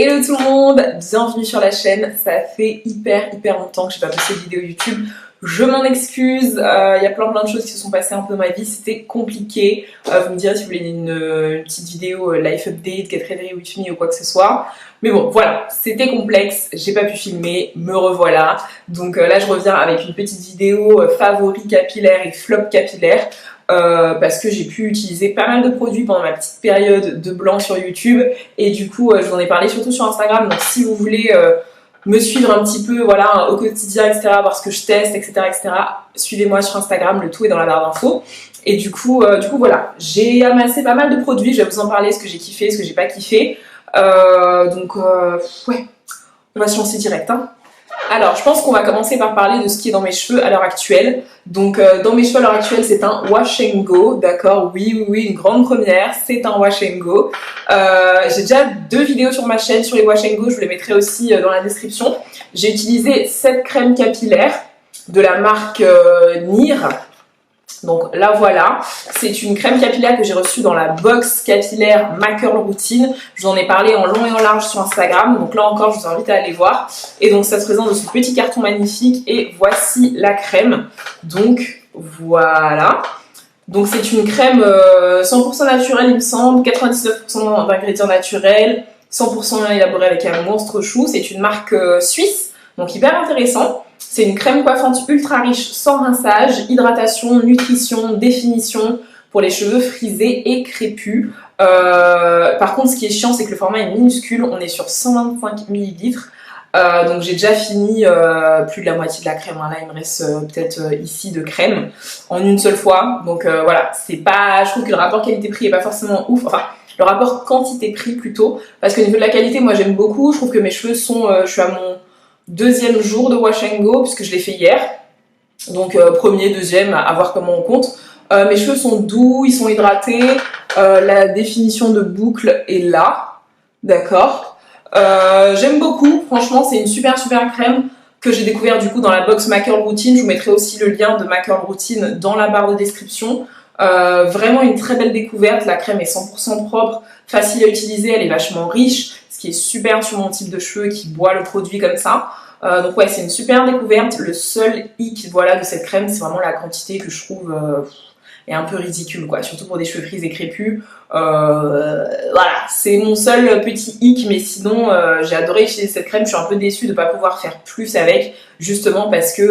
Hello tout le monde, bienvenue sur la chaîne. Ça fait hyper longtemps que j'ai pas posté de vidéo YouTube. Je m'en excuse, il y a plein de choses qui se sont passées un peu dans ma vie, c'était compliqué. Vous me direz si vous voulez une petite vidéo life update, get ready with me ou quoi que ce soit. Mais bon, voilà, c'était complexe, j'ai pas pu filmer, me revoilà. Donc là je reviens avec une petite vidéo favoris capillaires et flop capillaires. Parce que j'ai pu utiliser pas mal de produits pendant ma petite période de blanc sur YouTube et du coup je vous en ai parlé surtout sur Instagram. Donc si vous voulez me suivre un petit peu voilà, au quotidien, etc., voir ce que je teste, etc., suivez-moi sur Instagram, le tout est dans la barre d'infos. Et du coup voilà, j'ai amassé pas mal de produits, je vais vous en parler, ce que j'ai kiffé, ce que j'ai pas kiffé. Ouais, on va se lancer direct, hein. Alors, je pense qu'on va commencer par parler de ce qui est dans mes cheveux à l'heure actuelle. Donc, dans mes cheveux à l'heure actuelle, c'est un wash and go, d'accord? Oui, une grande première, c'est un wash and go. J'ai déjà 2 vidéos sur ma chaîne sur les wash and go, je vous les mettrai aussi dans la description. J'ai utilisé cette crème capillaire de la marque NIR. Donc là voilà, c'est une crème capillaire que j'ai reçue dans la box capillaire Ma Curl Routine. Je vous en ai parlé en long et en large sur Instagram, donc là encore je vous invite à aller voir. Et donc ça se présente dans ce petit carton magnifique et voici la crème. Donc voilà. Donc c'est une crème 100% naturelle il me semble, 99% d'ingrédients naturels, 100% élaborée avec un monstre chou. C'est une marque suisse, donc hyper intéressant. C'est une crème coiffante ultra riche, sans rinçage, hydratation, nutrition, définition pour les cheveux frisés et crépus. Par contre, ce qui est chiant, c'est que le format est minuscule. On est sur 125 ml. Donc j'ai déjà fini plus de la moitié de la crème. Là, il me reste peut-être ici de crème en une seule fois. Donc voilà, c'est pas. Je trouve que le rapport qualité-prix est pas forcément ouf. Enfin, le rapport quantité-prix plutôt. Parce qu'au niveau de la qualité, moi j'aime beaucoup. Je trouve que mes cheveux sont. Je suis à mon 2e jour de wash and go puisque je l'ai fait hier, donc premier, deuxième, à voir comment on compte. Mes cheveux sont doux, ils sont hydratés, la définition de boucle est là, d'accord. J'aime beaucoup, franchement c'est une super crème que j'ai découvert du coup dans la box Ma Curl Routine. Je vous mettrai aussi le lien de Ma Curl Routine dans la barre de description. Vraiment une très belle découverte, la crème est 100% propre, facile à utiliser, elle est vachement riche, ce qui est super sur mon type de cheveux qui boit le produit comme ça. Donc ouais, c'est une super découverte. Le seul hic voilà, de cette crème, c'est vraiment la quantité que je trouve est un peu ridicule, quoi. Surtout pour des cheveux frisés et crépus. Voilà, c'est mon seul petit hic, mais sinon j'ai adoré utiliser cette crème. Je suis un peu déçue de ne pas pouvoir faire plus avec, justement parce qu'il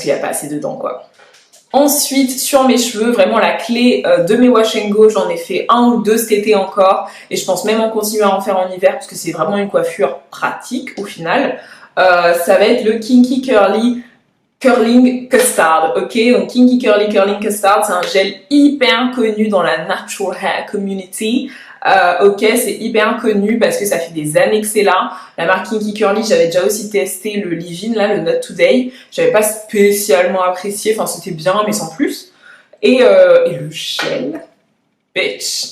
n'y a pas assez dedans, quoi. Ensuite, sur mes cheveux, vraiment la clé de mes wash and go, j'en ai fait 1 ou 2 cet été encore et je pense même en continuer à en faire en hiver parce que c'est vraiment une coiffure pratique au final. Ça va être le Kinky Curly Curling Custard, ok? Donc Kinky Curly Curling Custard, c'est un gel hyper connu dans la natural hair community. Ok, c'est hyper connu parce que ça fait des années que c'est là. La marque Kinky Curly, j'avais déjà aussi testé le leave-in, là, le Not Today. J'avais pas spécialement apprécié, enfin c'était bien, mais sans plus. Et le gel, bitch.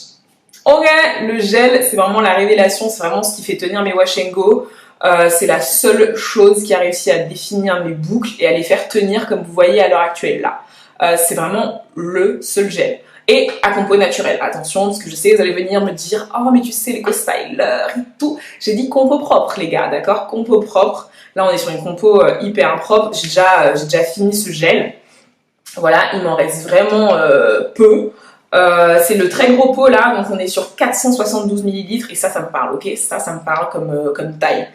Ok, le gel, c'est vraiment la révélation, c'est vraiment ce qui fait tenir mes wash and go. C'est la seule chose qui a réussi à définir mes boucles et à les faire tenir comme vous voyez à l'heure actuelle là. C'est vraiment le seul gel. Et à compo naturel, attention, parce que je sais, vous allez venir me dire « Oh, mais tu sais, l'éco-styler et tout ». J'ai dit compo propre, les gars, d'accord? Compo propre. Là, on est sur une compo hyper propre. J'ai déjà fini ce gel. Voilà, il m'en reste vraiment peu. C'est le très gros pot, là, donc on est sur 472 ml. Et ça me parle, ok? Ça me parle comme taille.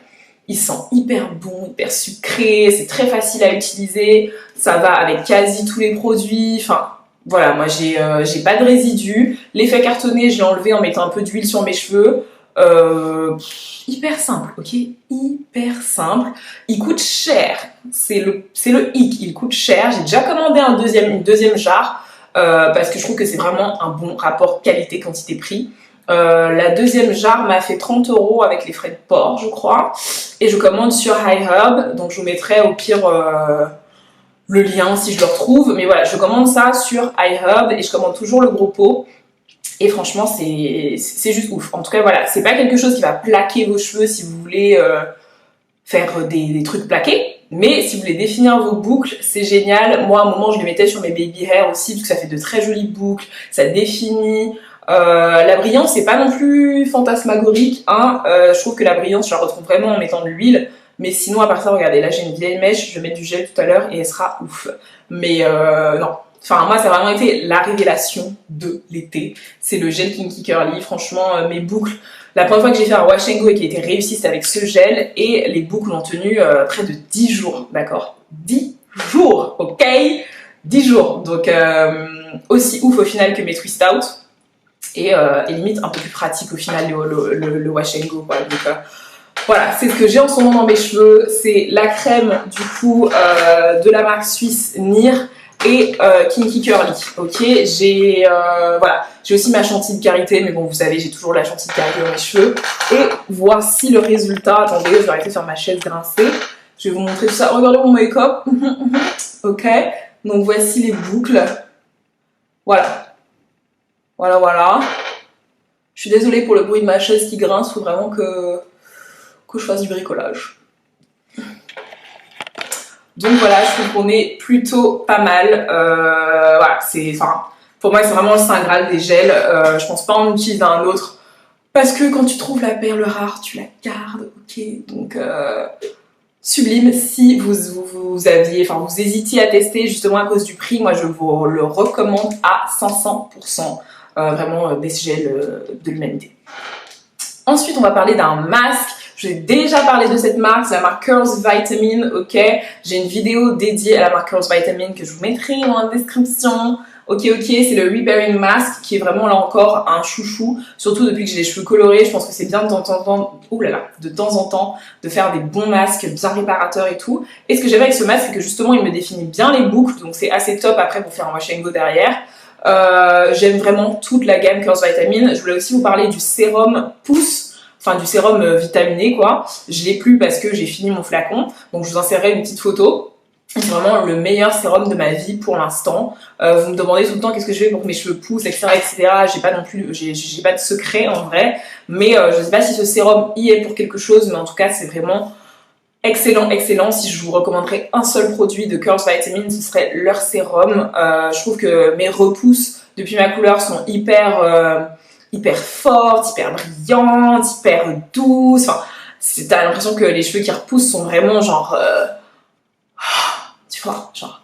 Il sent hyper bon, hyper sucré, c'est très facile à utiliser. Ça va avec quasi tous les produits, enfin... Voilà, moi j'ai pas de résidus. L'effet cartonné, je l'ai enlevé en mettant un peu d'huile sur mes cheveux. Hyper simple, ok? Hyper simple. Il coûte cher. C'est le hic, il coûte cher. J'ai déjà commandé une deuxième jarre parce que je trouve que c'est vraiment un bon rapport qualité-quantité-prix. La deuxième jarre m'a fait 30 € avec les frais de port, je crois. Et je commande sur iHerb, donc je vous mettrai au pire... le lien si je le retrouve, mais voilà, je commande ça sur iHerb et je commande toujours le gros pot et franchement c'est juste ouf. En tout cas voilà, c'est pas quelque chose qui va plaquer vos cheveux si vous voulez faire des trucs plaqués, mais si vous voulez définir vos boucles, c'est génial. Moi à un moment je les mettais sur mes baby hair aussi parce que ça fait de très jolies boucles, ça définit, La brillance, c'est pas non plus fantasmagorique, hein. Je trouve que la brillance, je la retrouve vraiment en mettant de l'huile. Mais sinon, à part ça, regardez, là j'ai une vieille mèche, je vais mettre du gel tout à l'heure et elle sera ouf. Mais non. Enfin, moi, ça a vraiment été la révélation de l'été. C'est le gel Kinky Curly. Franchement, mes boucles. La première fois que j'ai fait un wash and go et qui a été réussi, c'est avec ce gel. Et les boucles ont tenu près de 10 jours, d'accord? 10 jours, ok? 10 jours. Donc, aussi ouf au final que mes Twist Out. Et limite un peu plus pratique au final le wash and go, quoi. Donc, voilà, c'est ce que j'ai en ce moment dans mes cheveux. C'est la crème, du coup, de la marque suisse NIR. Et Kinky Curly, ok. Voilà, j'ai aussi ma chantilly de karité, mais bon, vous savez, j'ai toujours la chantilly de karité dans mes cheveux. Et voici le résultat. Attendez, je vais arrêter de faire ma chaise grincée. Je vais vous montrer tout ça. Regardez mon make-up, ok. Donc voici les boucles. Voilà, voilà, voilà. Je suis désolée pour le bruit de ma chaise qui grince. Faut vraiment que je fasse du bricolage. Donc voilà, je trouve qu'on est plutôt pas mal. Voilà, pour moi, c'est vraiment le saint graal des gels. Je pense pas en utiliser un autre. Parce que quand tu trouves la perle rare, tu la gardes, ok. Donc, sublime. Si vous hésitiez à tester justement à cause du prix, moi je vous le recommande à 500%. Vraiment, best gel de l'humanité. Ensuite, on va parler d'un masque. Je vous ai déjà parlé de cette marque, c'est la marque Curls Vitamin, ok. J'ai une vidéo dédiée à la marque Curls Vitamin que je vous mettrai dans la description. Ok, c'est le Repairing Mask qui est vraiment là encore un chouchou, surtout depuis que j'ai les cheveux colorés. Je pense que c'est bien de temps en temps de faire des bons masques bien réparateurs et tout. Et ce que j'aime avec ce masque, c'est que justement il me définit bien les boucles, donc c'est assez top après pour faire un wash and go derrière. J'aime vraiment toute la gamme Curls Vitamin. Je voulais aussi vous parler du sérum Pousse. Enfin du sérum vitaminé quoi. Je l'ai plus parce que j'ai fini mon flacon, donc je vous insérerai une petite photo. C'est vraiment le meilleur sérum de ma vie pour l'instant. Vous me demandez tout le temps qu'est-ce que je fais pour que mes cheveux poussent, etc. J'ai pas non plus, j'ai pas de secret en vrai, mais je sais pas si ce sérum y est pour quelque chose, mais en tout cas c'est vraiment excellent. Si je vous recommanderais un seul produit de Curls Vitamin, ce serait leur sérum. Je trouve que mes repousses depuis ma couleur sont hyper fortes, hyper brillantes, hyper douces. Enfin, t'as l'impression que les cheveux qui repoussent sont vraiment genre tu vois, genre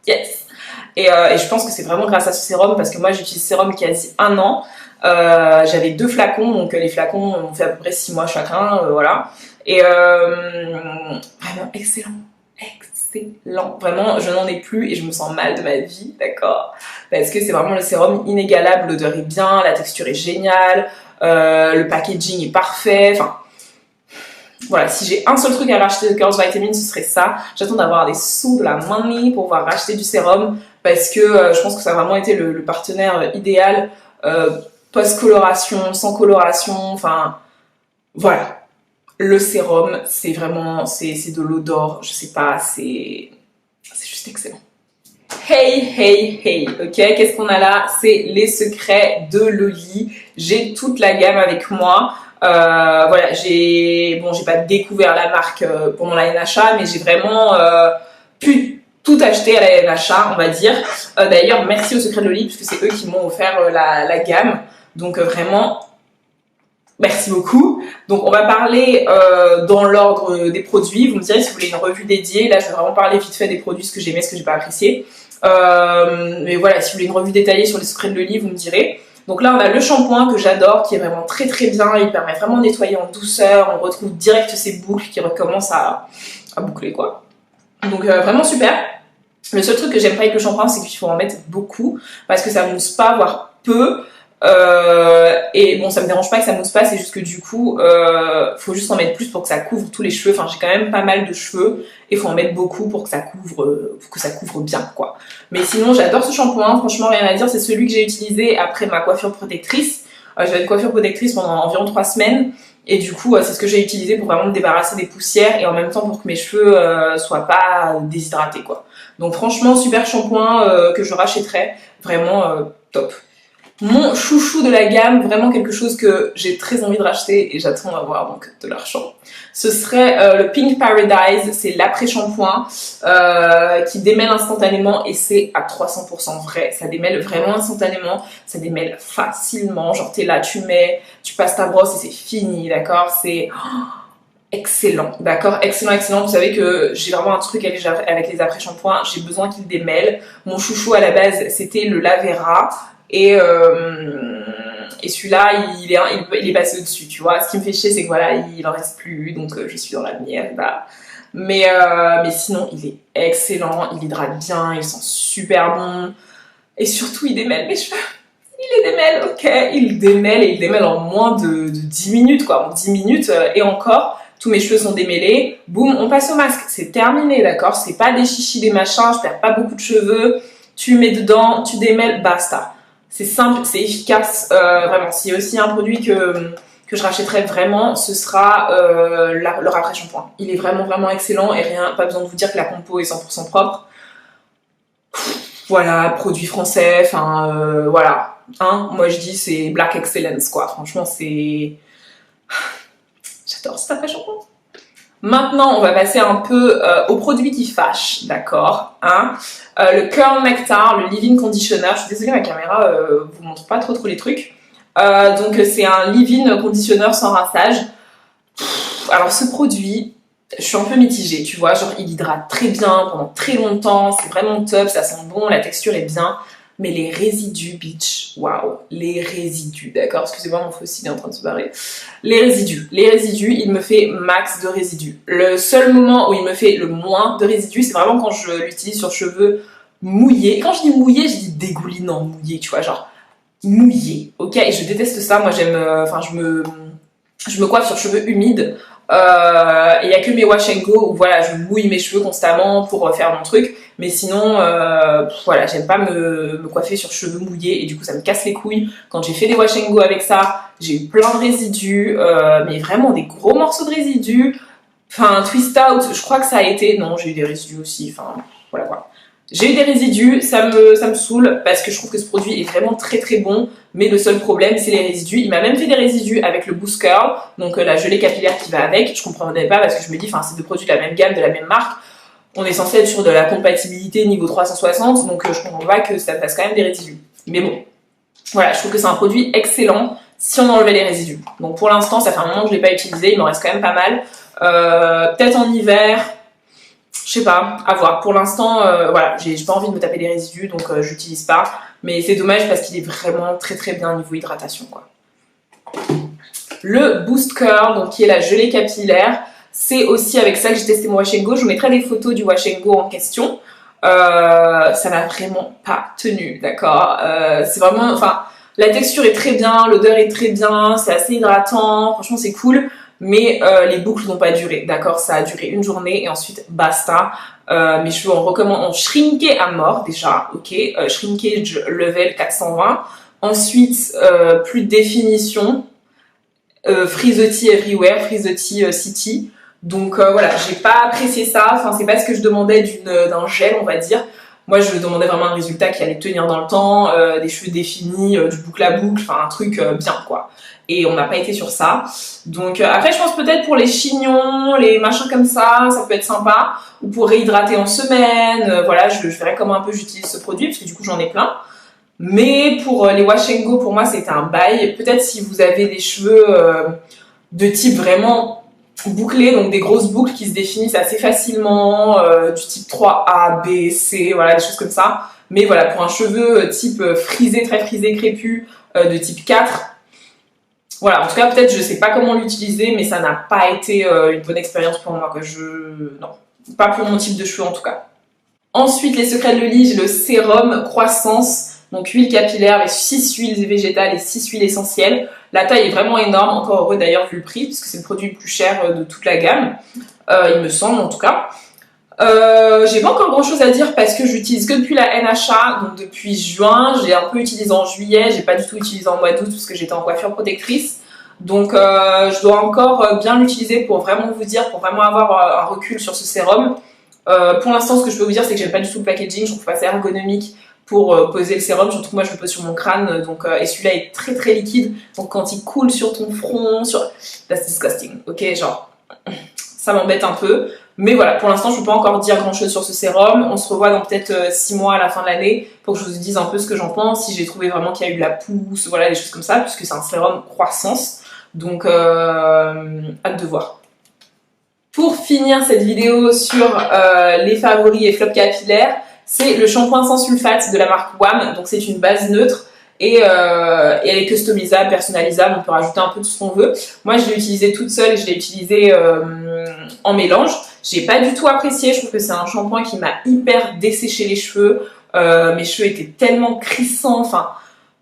yes. Et je pense que c'est vraiment grâce à ce sérum parce que moi j'utilise ce sérum quasi 1 an. J'avais 2 flacons, donc les flacons ont fait à peu près 6 mois chacun, voilà. Et vraiment excellent. Vraiment, je n'en ai plus et je me sens mal de ma vie, d'accord? Parce que c'est vraiment le sérum inégalable, l'odeur est bien, la texture est géniale, le packaging est parfait, enfin... Voilà, si j'ai un seul truc à racheter de Curls Vitamin, ce serait ça. J'attends d'avoir des sous, de la money pour pouvoir racheter du sérum parce que je pense que ça a vraiment été le partenaire idéal post-coloration, sans coloration, enfin voilà. Le sérum, c'est vraiment, c'est de l'eau d'or, je sais pas, c'est juste excellent. Hey, ok, qu'est-ce qu'on a là? C'est les secrets de Loli. J'ai toute la gamme avec moi. Voilà, j'ai pas découvert la marque pendant la NHA, mais j'ai vraiment pu tout acheter à la NHA, on va dire. D'ailleurs, merci au Secret de Loli, puisque c'est eux qui m'ont offert la gamme. Donc vraiment, merci beaucoup. Donc on va parler dans l'ordre des produits. Vous me direz si vous voulez une revue dédiée. Là, je vais vraiment parler vite fait des produits, ce que j'aimais, ce que j'ai pas apprécié. Mais voilà, si vous voulez une revue détaillée sur les secrets de Loli, vous me direz. Donc là, on a le shampoing que j'adore, qui est vraiment très bien. Il permet vraiment de nettoyer en douceur. On retrouve direct ces boucles qui recommencent à boucler, quoi. Donc vraiment super. Le seul truc que j'aime pas avec le shampoing, c'est qu'il faut en mettre beaucoup parce que ça mousse pas, voire peu. Et bon, ça me dérange pas que ça mousse pas, c'est juste que du coup, faut juste en mettre plus pour que ça couvre tous les cheveux. Enfin, j'ai quand même pas mal de cheveux et faut en mettre beaucoup pour que ça couvre bien, quoi. Mais sinon, j'adore ce shampoing. Franchement, rien à dire. C'est celui que j'ai utilisé après ma coiffure protectrice. J'avais une coiffure protectrice pendant environ 3 semaines. Et du coup, c'est ce que j'ai utilisé pour vraiment me débarrasser des poussières et en même temps pour que mes cheveux soient pas déshydratés, quoi. Donc franchement, super shampoing que je rachèterais. Vraiment top. Mon chouchou de la gamme, vraiment quelque chose que j'ai très envie de racheter et j'attends d'avoir donc de l'argent. Ce serait le Pink Paradise, c'est l'après-shampoing qui démêle instantanément et c'est à 300% vrai. Ça démêle vraiment instantanément, ça démêle facilement. Genre t'es là, tu passes ta brosse et c'est fini, d'accord? C'est excellent, d'accord? Excellent, excellent. Vous savez que j'ai vraiment un truc avec les après-shampoings, j'ai besoin qu'ils démêlent. Mon chouchou à la base, c'était le Lavera. Et celui-là, il est passé au-dessus, tu vois. Ce qui me fait chier, c'est que voilà, il en reste plus, donc je suis dans la merde. Bah. Mais sinon, il est excellent, il hydrate bien, il sent super bon. Et surtout, il démêle mes cheveux. Il les démêle, ok. Il démêle et il démêle en moins de 10 minutes, quoi. En 10 minutes et encore, tous mes cheveux sont démêlés. Boum, on passe au masque. C'est terminé, d'accord? C'est pas des chichis, des machins, je perds pas beaucoup de cheveux. Tu mets dedans, tu démêles, basta. C'est simple, c'est efficace, vraiment. S'il y a aussi un produit que je rachèterais vraiment, ce sera le après-shampoing. Il est vraiment, vraiment excellent et pas besoin de vous dire que la compo est 100% propre. Voilà, produit français, enfin, voilà. Hein, moi, je dis c'est Black Excellence, quoi. Franchement, c'est... J'adore cet après-shampoing. Maintenant, on va passer un peu aux produits qui fâchent, d'accord, hein. Le Curl Nectar, le Leave-In Conditioner. Je suis désolée, ma caméra vous montre pas trop les trucs. Donc, c'est un Leave-In Conditioner sans rinçage. Alors, ce produit, je suis un peu mitigée, tu vois. Genre, il hydrate très bien pendant très longtemps. C'est vraiment top, ça sent bon, la texture est bien. Mais les résidus, bitch, waouh, les résidus, d'accord? Excusez-moi, mon fossile est en train de se barrer. Les résidus, il me fait max de résidus. Le seul moment où il me fait le moins de résidus, c'est vraiment quand je l'utilise sur cheveux mouillés. Et quand je dis mouillé, je dis dégoulinant mouillé, tu vois, genre mouillé, ok? Et je déteste ça, moi j'aime, je me coiffe sur cheveux humides. Il n'y a que mes wash and go où voilà, je mouille mes cheveux constamment pour faire mon truc. Mais sinon, voilà, j'aime pas me coiffer sur cheveux mouillés et du coup ça me casse les couilles. Quand j'ai fait des wash and go avec ça, j'ai eu plein de résidus, mais vraiment des gros morceaux de résidus. Enfin, twist out, je crois que ça a été... Non, j'ai eu des résidus aussi, enfin, voilà quoi. J'ai eu des résidus, ça me saoule parce que je trouve que ce produit est vraiment très très bon, mais le seul problème c'est les résidus. Il m'a même fait des résidus avec le Boost Curl, donc la gelée capillaire qui va avec. Je comprenais pas parce que je me dis, enfin c'est deux produits de la même gamme, de la même marque. On est censé être sur de la compatibilité niveau 360, donc je comprends pas que ça fasse quand même des résidus. Mais bon, voilà, je trouve que c'est un produit excellent si on enlevait les résidus. Donc pour l'instant, ça fait un moment que je l'ai pas utilisé, il m'en reste quand même pas mal. Peut-être en hiver... Je sais pas, à voir. Pour l'instant, voilà, j'ai pas envie de me taper des résidus, donc j'utilise pas. Mais c'est dommage parce qu'il est vraiment très très bien niveau hydratation, quoi. Le Boost Curl, donc qui est la gelée capillaire, c'est aussi avec ça que j'ai testé mon wash and go. Je vous mettrai des photos du wash and go en question. Ça n'a vraiment pas tenu, d'accord. C'est vraiment, enfin, la texture est très bien, l'odeur est très bien, c'est assez hydratant, franchement c'est cool. Mais les boucles n'ont pas duré, d'accord? Ça a duré une journée et ensuite basta. Mes cheveux ont shrinké à mort déjà, ok? Shrinkage level 420. Ensuite, plus de définition. Frizzoty everywhere, Frizzoty city. Donc voilà, j'ai pas apprécié ça. Enfin, c'est pas ce que je demandais d'un gel, on va dire. Moi, je demandais vraiment un résultat qui allait tenir dans le temps, des cheveux définis, du boucle à boucle, enfin un truc bien quoi. Et on n'a pas été sur ça. Donc après, je pense peut-être pour les chignons, les machins comme ça peut être sympa. Ou pour réhydrater en semaine, voilà, je verrai comment un peu j'utilise ce produit, parce que du coup j'en ai plein. Mais pour les wash and go, pour moi, c'était un bail. Peut-être si vous avez des cheveux de type vraiment bouclés, donc des grosses boucles qui se définissent assez facilement, du type 3A, B, C, voilà, des choses comme ça. Mais voilà, pour un cheveu type frisé, très frisé, crépus, de type 4, voilà, en tout cas, peut-être, je sais pas comment l'utiliser, mais ça n'a pas été une bonne expérience pour moi, quoi. Non, pas pour mon type de cheveux en tout cas. Ensuite, les secrets de Loli, j'ai le sérum croissance. Donc huile capillaire avec 6 huiles végétales et 6 huiles essentielles. La taille est vraiment énorme, encore heureux d'ailleurs vu le prix, puisque c'est le produit le plus cher de toute la gamme, il me semble en tout cas. J'ai pas encore grand chose à dire parce que j'utilise que depuis la NHA, donc depuis juin, j'ai un peu utilisé en juillet, j'ai pas du tout utilisé en mois d'août parce que j'étais en coiffure protectrice. Donc je dois encore bien l'utiliser pour vraiment vous dire, pour vraiment avoir un recul sur ce sérum. Pour l'instant, ce que je peux vous dire, c'est que j'aime pas du tout le packaging, je trouve pas ça ergonomique. pour poser le sérum, surtout que moi je le pose sur mon crâne, donc, et celui-là est très très liquide, donc quand il coule sur ton front, that's disgusting, ok, genre, ça m'embête un peu. Mais voilà, pour l'instant, je ne peux pas encore dire grand chose sur ce sérum. On se revoit dans peut-être 6 mois à la fin de l'année pour que je vous dise un peu ce que j'en pense, si j'ai trouvé vraiment qu'il y a eu de la pousse, voilà, des choses comme ça, puisque c'est un sérum croissance. Donc, hâte de voir. Pour finir cette vidéo sur les favoris et flops capillaires, c'est le shampoing sans sulfate de la marque WAM. Donc, c'est une base neutre. Et elle est customisable, personnalisable, on peut rajouter un peu tout ce qu'on veut. Moi je l'ai utilisée toute seule et je l'ai utilisée en mélange. J'ai pas du tout apprécié, je trouve que c'est un shampoing qui m'a hyper desséché les cheveux. Mes cheveux étaient tellement crissants, enfin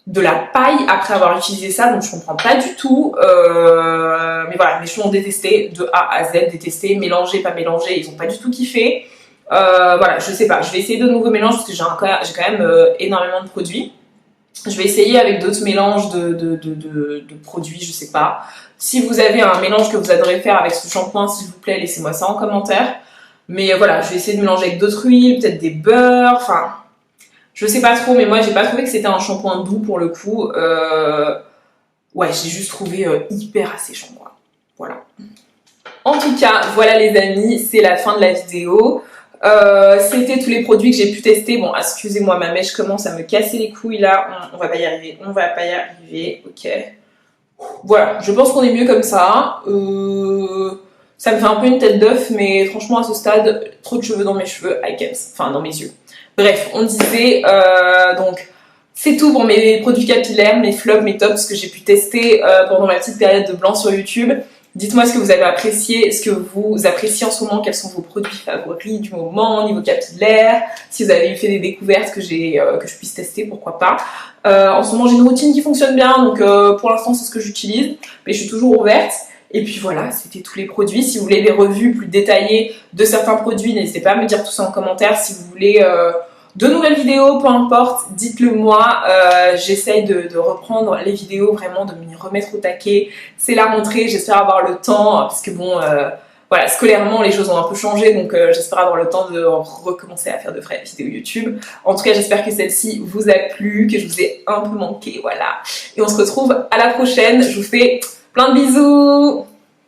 de la paille après avoir utilisé ça, donc je comprends pas du tout. Mais voilà, mes cheveux ont détesté, de A à Z, détesté, mélangé, pas mélangé, ils ont pas du tout kiffé. Voilà, je sais pas, je vais essayer de nouveaux mélanges parce que j'ai quand même énormément de produits. Je vais essayer avec d'autres mélanges de produits, je sais pas. Si vous avez un mélange que vous adorez faire avec ce shampoing, s'il vous plaît, laissez-moi ça en commentaire. Mais voilà, je vais essayer de mélanger avec d'autres huiles, peut-être des beurres, enfin... Je sais pas trop, mais moi, j'ai pas trouvé que c'était un shampoing doux pour le coup. Ouais, j'ai juste trouvé hyper asséchant, quoi. Voilà. En tout cas, voilà les amis, c'est la fin de la vidéo. C'était tous les produits que j'ai pu tester. Bon, excusez-moi, ma mèche commence à me casser les couilles là. On va pas y arriver, on va pas y arriver. Ok. Voilà, je pense qu'on est mieux comme ça. Ça me fait un peu une tête d'œuf, mais franchement, à ce stade, trop de cheveux dans mes cheveux, I can't. Enfin, dans mes yeux. Bref, on disait, donc, c'est tout pour mes produits capillaires, mes flops, mes tops que j'ai pu tester pendant ma petite période de blanc sur YouTube. Dites-moi ce que vous avez apprécié, ce que vous appréciez en ce moment, quels sont vos produits favoris du moment, niveau capillaire, si vous avez fait des découvertes que je puisse tester, pourquoi pas. En ce moment, j'ai une routine qui fonctionne bien, donc pour l'instant, c'est ce que j'utilise, mais je suis toujours ouverte. Et puis voilà, c'était tous les produits. Si vous voulez des revues plus détaillées de certains produits, n'hésitez pas à me dire tout ça en commentaire. Si vous voulez de nouvelles vidéos, peu importe, dites-le moi. J'essaye de reprendre les vidéos, vraiment de m'y remettre au taquet. C'est la rentrée, j'espère avoir le temps, parce que bon, voilà, scolairement, les choses ont un peu changé, donc j'espère avoir le temps de recommencer à faire de vraies vidéos YouTube. En tout cas, j'espère que celle-ci vous a plu, que je vous ai un peu manqué, voilà. Et on se retrouve à la prochaine. Je vous fais plein de bisous!